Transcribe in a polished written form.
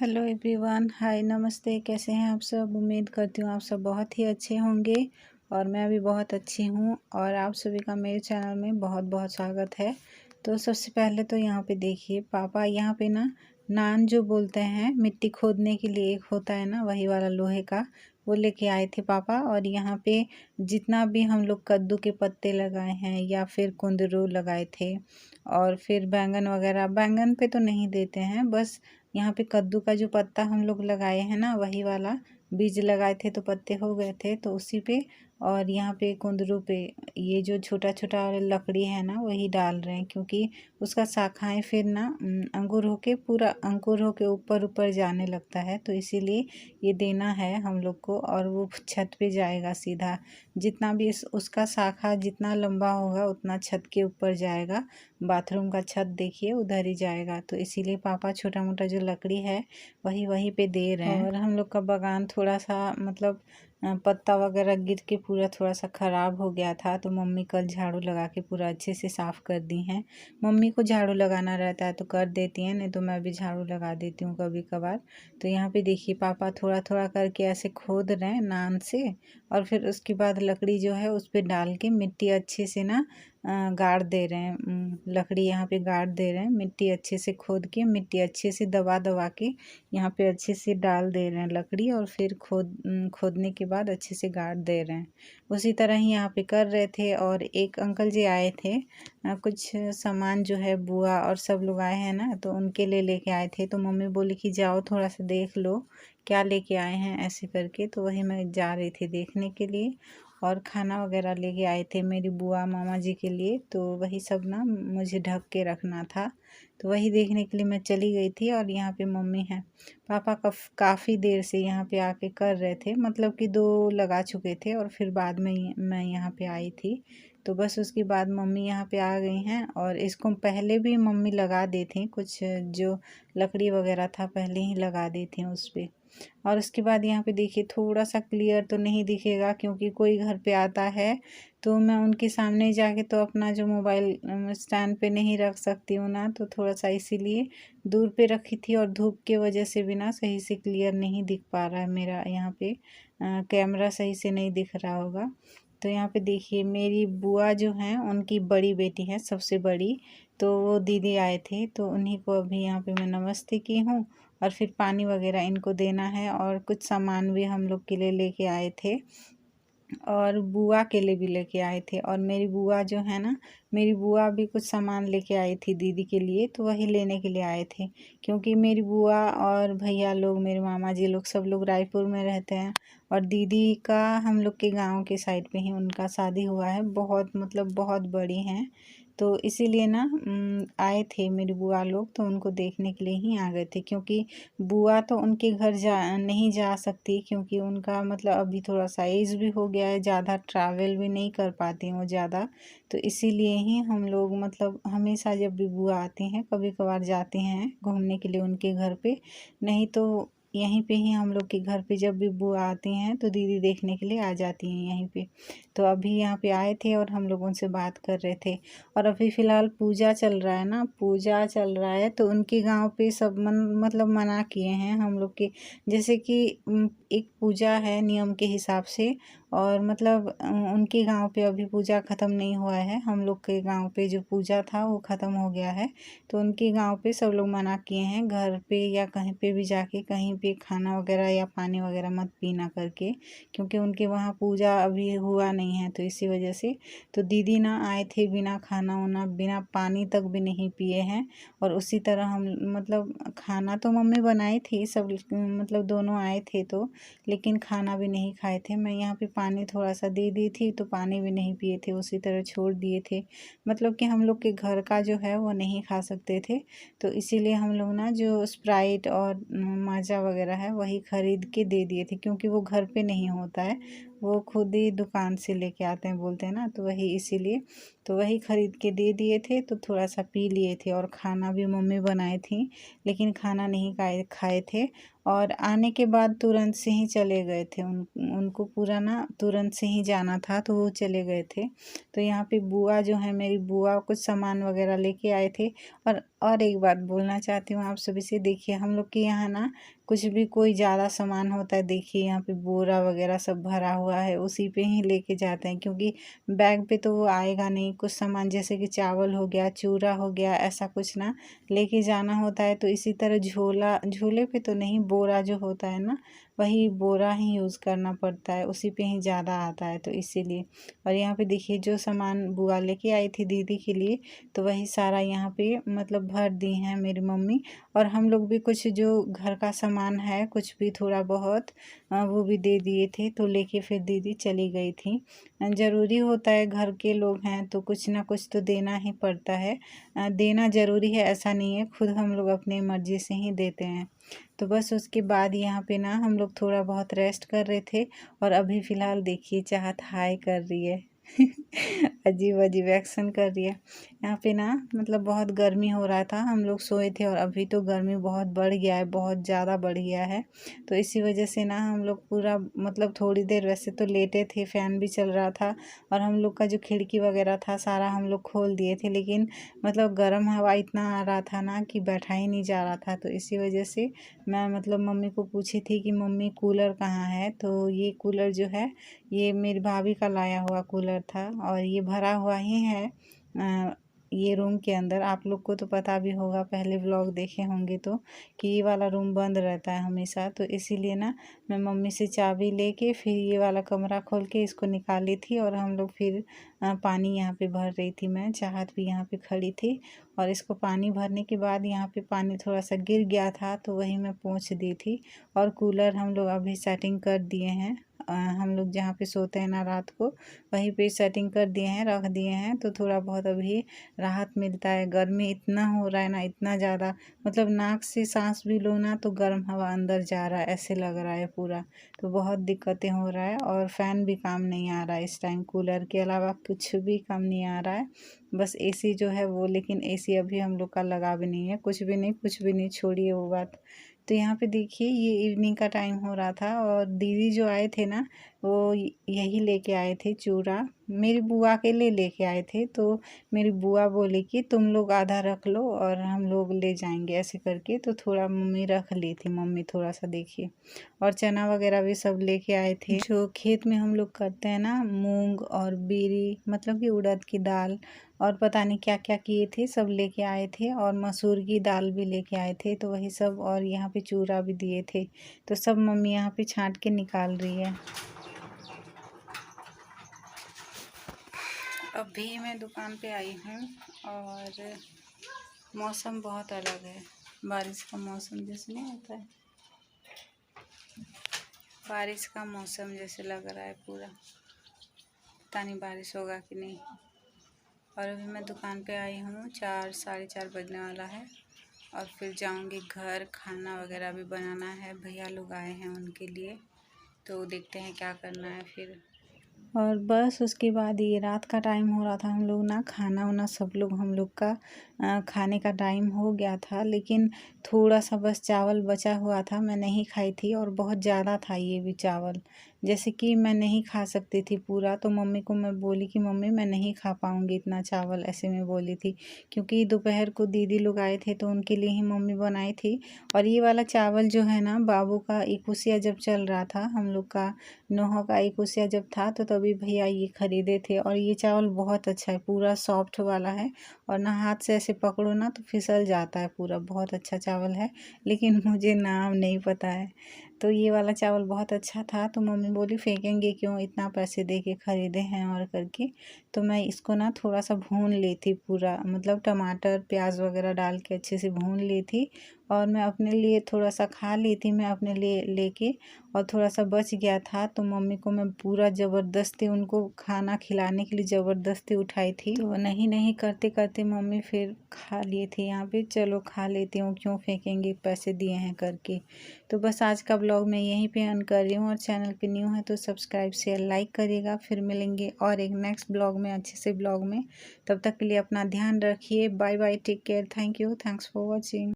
Hello everyone, हाय, नमस्ते। कैसे हैं आप सब? उम्मीद करती हूँ आप सब बहुत ही अच्छे होंगे और मैं भी बहुत अच्छी हूँ। और आप सभी का मेरे चैनल में बहुत बहुत स्वागत है। तो सबसे पहले तो यहाँ पे देखिए, पापा यहाँ पे ना नान जो बोलते हैं, मिट्टी खोदने के लिए एक होता है ना, वही वाला लोहे का, वो लेके आए थे पापा। और यहाँ पे जितना भी हम लोग कद्दू के पत्ते लगाए हैं या फिर कुंदरू लगाए थे, और फिर बैंगन वगैरह, बैंगन पे तो नहीं देते हैं, बस यहाँ पे कद्दू का जो पत्ता हम लोग लगाए हैं ना, वही वाला बीज लगाए थे तो पत्ते हो गए थे, तो उसी पे। और यहाँ पे कुंदरू पे ये जो छोटा छोटा लकड़ी है ना, वही डाल रहे हैं, क्योंकि उसका शाखाएं फिर ना अंकुर होके, पूरा अंकुर होके ऊपर ऊपर जाने लगता है, तो इसीलिए ये देना है हम लोग को। और वो छत पे जाएगा सीधा, जितना भी उसका शाखा जितना लंबा होगा उतना छत के ऊपर जाएगा। बाथरूम का छत देखिए उधर ही जाएगा, तो इसीलिए पापा छोटा मोटा जो लकड़ी है वही वहीं पे दे रहे हैं। और हम लोग का बागान थोड़ा सा मतलब पत्ता वगैरह गिर के पूरा थोड़ा सा ख़राब हो गया था, तो मम्मी कल झाड़ू लगा के पूरा अच्छे से साफ़ कर दी हैं। मम्मी को झाड़ू लगाना रहता है तो कर देती हैं, नहीं तो मैं भी झाड़ू लगा देती हूँ कभी कभार। तो यहाँ पे देखिए, पापा थोड़ा थोड़ा करके ऐसे खोद रहे हैं नान से, और फिर उसके बाद लकड़ी जो है उस पर डाल के मिट्टी अच्छे से ना गाड़ दे रहे हैं। लकड़ी यहाँ पे गाड़ दे रहे हैं, मिट्टी अच्छे से खोद के, मिट्टी अच्छे से दबा दबा के यहाँ पे अच्छे से डाल दे रहे हैं लकड़ी, और फिर खोदने के बाद अच्छे से गाड़ दे रहे हैं। उसी तरह ही यहाँ पे कर रहे थे। और एक अंकल जी आए थे, कुछ सामान जो है बुआ और सब लोग आए हैं ना, तो उनके लिए लेके आए थे। तो मम्मी बोली कि जाओ थोड़ा सा देख लो क्या लेके आए हैं, ऐसे करके। तो वही मैं जा रही थी देखने के लिए। और खाना वगैरह लेके आए थे मेरी बुआ मामा जी के लिए, तो वही सब ना मुझे ढक के रखना था, तो वही देखने के लिए मैं चली गई थी। और यहाँ पे मम्मी है, पापा काफ़ी देर से यहाँ पे आके कर रहे थे, मतलब कि 2 लगा चुके थे, और फिर बाद में मैं यहाँ पे आई थी। तो बस उसके बाद मम्मी यहाँ पे आ गई हैं। और इसको पहले भी मम्मी लगा दी थी, कुछ जो लकड़ी वगैरह था पहले ही लगा दी थी उस पर। और उसके बाद यहाँ पे देखिए, थोड़ा सा क्लियर तो नहीं दिखेगा क्योंकि कोई घर पे आता है, तो मैं उनके सामने जाके तो अपना जो मोबाइल स्टैंड पे नहीं रख सकती हूँ ना, तो थोड़ा सा इसीलिए दूर पे रखी थी। और धूप के वजह से भी ना सही से क्लियर नहीं दिख पा रहा है मेरा यहाँ पे, कैमरा सही से नहीं दिख रहा होगा। तो यहाँ पे देखिए, मेरी बुआ जो हैं उनकी बड़ी बेटी है, सबसे बड़ी, तो वो दीदी आए थे, तो उन्हीं को अभी यहाँ पे मैं नमस्ते की हूँ। और फिर पानी वगैरह इनको देना है, और कुछ सामान भी हम लोग के लिए लेके आए थे, और बुआ के लिए भी लेके आए थे। और मेरी बुआ जो है ना, मेरी बुआ भी कुछ सामान लेके आई थी दीदी के लिए, तो वही लेने के लिए आए थे, क्योंकि मेरी बुआ और भैया लोग, मेरे मामा जी लोग, सब लोग रायपुर में रहते हैं। और दीदी का हम लोग के गांव के साइड पे ही उनका शादी हुआ है, बहुत मतलब बहुत बड़ी हैं, तो इसीलिए ना आए थे मेरी बुआ लोग, तो उनको देखने के लिए ही आ गए थे। क्योंकि बुआ तो उनके घर नहीं जा सकती, क्योंकि उनका मतलब अभी थोड़ा सा एज भी हो गया है, ज़्यादा ट्रैवल भी नहीं कर पाती हैं वो ज़्यादा। तो इसीलिए ही हम लोग मतलब हमेशा जब भी बुआ आती हैं, कभी कभार जाते हैं घूमने के लिए उनके घर पे, नहीं तो यहीं पे ही हम लोग के घर पे जब भी बुआ आती हैं तो दीदी देखने के लिए आ जाती हैं यहीं पे। तो अभी यहाँ पे आए थे और हम लोग उनसे बात कर रहे थे। और अभी फ़िलहाल पूजा चल रहा है ना, पूजा चल रहा है, तो उनके गांव पे सब मतलब मना किए हैं हम लोग के, जैसे कि एक पूजा है नियम के हिसाब से। और मतलब उनके गांव पे अभी पूजा ख़त्म नहीं हुआ है, हम लोग के गांव पे जो पूजा था वो ख़त्म हो गया है। तो उनके गांव पे सब लोग मना किए हैं, घर पे या कहीं पे भी जाके कहीं पे खाना वगैरह या पानी वगैरह मत पीना करके, क्योंकि उनके वहाँ पूजा अभी हुआ नहीं है, तो इसी वजह से। तो दीदी ना आए थे, बिना खाना वाना, बिना पानी तक भी नहीं पिए हैं। और उसी तरह हम मतलब खाना तो मम्मी बनाई थी, सब मतलब दोनों आए थे तो, लेकिन खाना भी नहीं खाए थे। मैं यहाँ पे पानी थोड़ा सा दे दी थी, तो पानी भी नहीं पिए थे, उसी तरह छोड़ दिए थे। मतलब कि हम लोग के घर का जो है वो नहीं खा सकते थे, तो इसीलिए हम लोग ना जो स्प्राइट और माजा वगैरह है वही ख़रीद के दे दिए थे, क्योंकि वो घर पे नहीं होता है, वो खुद ही दुकान से लेके आते हैं बोलते हैं ना, तो वही इसीलिए तो वही ख़रीद के दे दिए थे, तो थोड़ा सा पी लिए थे। और खाना भी मम्मी बनाई थी, लेकिन खाना नहीं खाए थे। और आने के बाद तुरंत से ही चले गए थे। उनको पूरा ना तुरंत से ही जाना था, तो वो चले गए थे। तो यहाँ पे बुआ जो है, मेरी बुआ कुछ सामान वगैरह लेके आए थे। और एक बात बोलना चाहती हूँ आप सभी से, देखिए हम लोग के यहाँ ना कुछ भी कोई ज़्यादा सामान होता है, देखिए यहाँ पे बोरा वगैरह सब भरा हुआ है, उसी पे ही लेके जाते हैं, क्योंकि बैग पे तो वो आएगा नहीं। कुछ सामान जैसे कि चावल हो गया, चूरा हो गया, ऐसा कुछ ना लेके जाना होता है। तो इसी तरह झोले पे तो नहीं, बोरा जो होता है ना, वही बोरा ही यूज़ करना पड़ता है, उसी पे ही ज़्यादा आता है, तो इसीलिए। और यहाँ पे देखिए जो सामान बुआ लेके आई थी दीदी के लिए, तो वही सारा यहाँ पे मतलब भर दी हैं मेरी मम्मी। और हम लोग भी कुछ जो घर का सामान है, कुछ भी थोड़ा बहुत वो भी दे दिए थे, तो लेके फिर दीदी चली गई थी। ज़रूरी होता है, घर के लोग हैं तो कुछ ना कुछ तो देना ही पड़ता है। देना ज़रूरी है ऐसा नहीं है, खुद हम लोग अपनी मर्ज़ी से ही देते हैं। तो बस उसके बाद यहाँ पे ना हम लोग थोड़ा बहुत रेस्ट कर रहे थे। और अभी फ़िलहाल देखिए चाहत हाय कर रही है अजीब अजीब एक्शन कर रही है। यहाँ पे ना मतलब बहुत गर्मी हो रहा था, हम लोग सोए थे, और अभी तो गर्मी बहुत बढ़ गया है, बहुत ज़्यादा बढ़ गया है। तो इसी वजह से ना हम लोग पूरा मतलब थोड़ी देर वैसे तो लेटे थे, फ़ैन भी चल रहा था, और हम लोग का जो खिड़की वगैरह था सारा हम लोग खोल दिए थे, लेकिन मतलब गर्म हवा इतना आ रहा था ना कि बैठा ही नहीं जा रहा था। तो इसी वजह से मैं मतलब मम्मी को पूछी थी कि मम्मी कूलर कहाँ है। तो ये कूलर जो है, ये मेरी भाभी का लाया हुआ कूलर था, और ये भरा हुआ ही है ये रूम के अंदर। आप लोग को तो पता भी होगा, पहले व्लॉग देखे होंगे तो, कि ये वाला रूम बंद रहता है हमेशा। तो इसीलिए ना मैं मम्मी से चाबी लेके फिर ये वाला कमरा खोल के इसको निकाली थी, और हम लोग फिर पानी यहाँ पे भर रही थी मैं, चाहत भी यहाँ पे खड़ी थी। और इसको पानी भरने के बाद यहाँ पे पानी थोड़ा सा गिर गया था, तो वही मैं पोंछ दी थी। और कूलर हम लोग अभी सेटिंग कर दिए हैं। हम लोग जहाँ पे सोते हैं ना रात को, वहीं पे सेटिंग कर दिए हैं, रख दिए हैं। तो थोड़ा बहुत अभी राहत मिलता है। गर्मी इतना हो रहा है ना, इतना ज़्यादा, मतलब नाक से सांस भी लो ना तो गर्म हवा अंदर जा रहा है, ऐसे लग रहा है पूरा। तो बहुत दिक्कतें हो रहा है, और फ़ैन भी काम नहीं आ रहा है इस टाइम, कूलर के अलावा कुछ भी काम नहीं आ रहा है। बस एसी जो है वो, लेकिन एसी अभी हम लोग का लगा भी नहीं है, कुछ भी नहीं, कुछ भी नहीं, छोड़िए वो बात। तो यहाँ पे देखिए ये इवनिंग का टाइम हो रहा था, और दीदी जो आए थे ना, वो यही लेके आए थे चूड़ा, मेरी बुआ के लिए लेके आए थे। तो मेरी बुआ बोली कि तुम लोग आधा रख लो और हम लोग ले जाएंगे, ऐसे करके। तो थोड़ा मम्मी रख ली थी, मम्मी थोड़ा सा देखिए। और चना वगैरह भी सब लेके आए थे, जो खेत में हम लोग करते हैं ना, मूंग और बीरी, मतलब कि उड़द की दाल, और पता नहीं क्या क्या किए थे, सब लेके आए थे। और मसूर की दाल भी लेके आए थे, तो वही सब। और यहाँ पे चूरा भी दिए थे, तो सब मम्मी यहाँ पे छांट के निकाल रही है। अभी मैं दुकान पे आई हूँ, और मौसम बहुत अलग है, बारिश का मौसम जैसे नहीं होता है, बारिश का मौसम जैसे लग रहा है पूरा, पता नहीं बारिश होगा कि नहीं। और अभी मैं दुकान पे आई हूँ, 4 साढ़े 4 बजने वाला है, और फिर जाऊँगी घर, खाना वगैरह भी बनाना है, भैया लोग आए हैं उनके लिए, तो देखते हैं क्या करना है फिर। और बस उसके बाद ये रात का टाइम हो रहा था, हम लोग ना खाना वाना सब लोग हम लोग का खाने का टाइम हो गया था, लेकिन थोड़ा सा बस चावल बचा हुआ था, मैं नहीं खाई थी, और बहुत ज़्यादा था ये भी चावल, जैसे कि मैं नहीं खा सकती थी पूरा। तो मम्मी को मैं बोली कि मम्मी मैं नहीं खा पाऊँगी इतना चावल, ऐसे में बोली थी, क्योंकि दोपहर को दीदी लोग आए थे तो उनके लिए ही मम्मी बनाई थी। और ये वाला चावल जो है ना, बाबू का इक्कूसिया जब चल रहा था, हम लोग का नोहा का इक्कूसिया जब था, तो तभी भैया ये खरीदे थे। और ये चावल बहुत अच्छा है, पूरा सॉफ्ट वाला है, और ना हाथ से ऐसे पकड़ो ना तो फिसल जाता है पूरा, बहुत अच्छा चावल है, लेकिन मुझे नाम नहीं पता है। तो ये वाला चावल बहुत अच्छा था, तो मम्मी बोली फेंकेंगे क्यों, इतना पैसे दे के ख़रीदे हैं, और करके। तो मैं इसको ना थोड़ा सा भून ली थी पूरा, मतलब टमाटर प्याज वगैरह डाल के अच्छे से भून ली थी। और मैं अपने लिए थोड़ा सा खा ली थी, मैं अपने लिए लेके, और थोड़ा सा बच गया था तो मम्मी को मैं पूरा ज़बरदस्ती उनको खाना खिलाने के लिए ज़बरदस्ती उठाई थी। तो नहीं नहीं करते करते मम्मी फिर खा लिए थे यहाँ पे। चलो खा लेती हूँ, क्यों फेंकेंगे, पैसे दिए हैं करके। तो बस आज का ब्लॉग मैं यहीं पे एंड कर रही हूँ, और चैनल पे न्यू है तो सब्सक्राइब शेयर लाइक करिएगा। फिर मिलेंगे और एक नेक्स्ट ब्लॉग में, अच्छे से ब्लॉग में। तब तक के लिए अपना ध्यान रखिए। Bye bye, take care, thank you, thanks for watching.